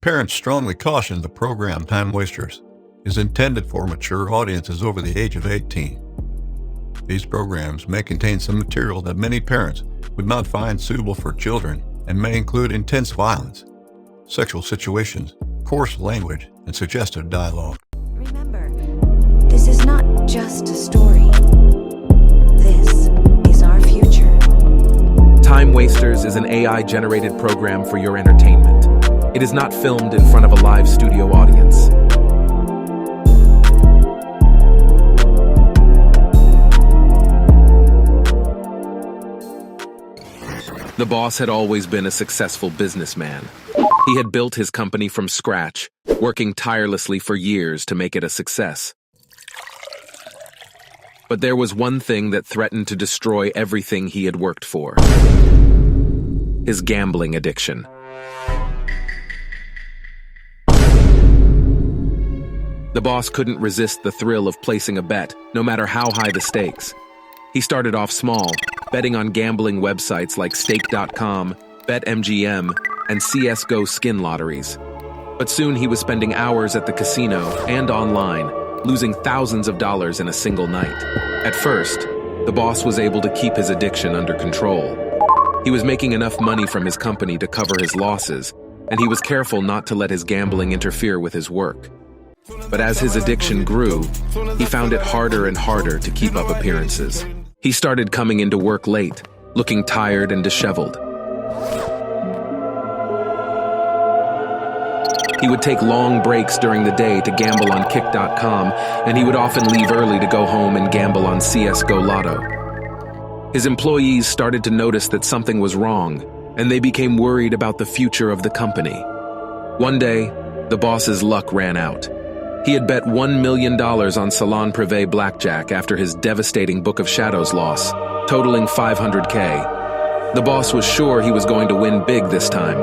Parents strongly caution the program Time Wasters is intended for mature audiences over the age of 18. These programs may contain some material that many parents would not find suitable for children and may include intense violence, sexual situations, coarse language, and suggestive dialogue. Remember, this is not just a story. This is our future. Time Wasters is an AI-generated program for your entertainment. It is not filmed in front of a live studio audience. The boss had always been a successful businessman. He had built his company from scratch, working tirelessly for years to make it a success. But there was one thing that threatened to destroy everything he had worked for: his gambling addiction. The boss couldn't resist the thrill of placing a bet, no matter how high the stakes. He started off small, betting on gambling websites like Stake.com, BetMGM, and CSGO skin lotteries. But soon he was spending hours at the casino and online, losing thousands of dollars in a single night. At first, the boss was able to keep his addiction under control. He was making enough money from his company to cover his losses, and he was careful not to let his gambling interfere with his work. But as his addiction grew, he found it harder and harder to keep up appearances. He started coming into work late, looking tired and disheveled. He would take long breaks during the day to gamble on Kick.com, and he would often leave early to go home and gamble on CSGO Lotto. His employees started to notice that something was wrong, and they became worried about the future of the company. One day, the boss's luck ran out. He had bet $1 million on Salon Privé blackjack after his devastating Book of Shadows loss, totaling $500K. The boss was sure he was going to win big this time,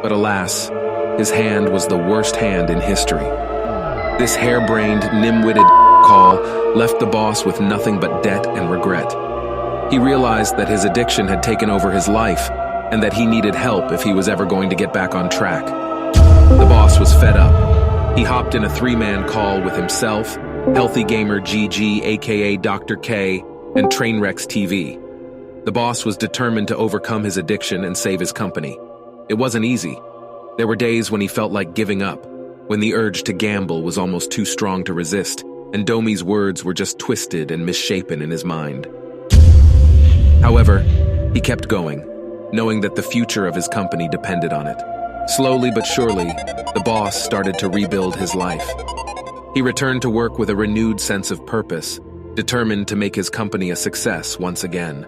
but alas, his hand was the worst hand in history. This harebrained, nim-witted call left the boss with nothing but debt and regret. He realized that his addiction had taken over his life and that he needed help if he was ever going to get back on track. The boss was fed up. He hopped in a three-man call with himself, Healthy Gamer GG aka Dr. K, and Trainwrecks TV. The boss was determined to overcome his addiction and save his company. It wasn't easy. There were days when he felt like giving up, when the urge to gamble was almost too strong to resist, and Domi's words were just twisted and misshapen in his mind. However, he kept going, knowing that the future of his company depended on it. Slowly but surely, the boss started to rebuild his life. He returned to work with a renewed sense of purpose, determined to make his company a success once again.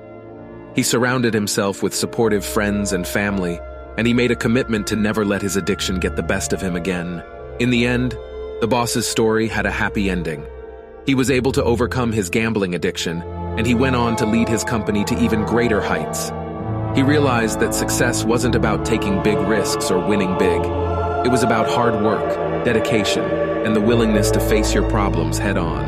He surrounded himself with supportive friends and family, and he made a commitment to never let his addiction get the best of him again. In the end, the boss's story had a happy ending. He was able to overcome his gambling addiction, and he went on to lead his company to even greater heights. He realized that success wasn't about taking big risks or winning big. It was about hard work, dedication, and the willingness to face your problems head on.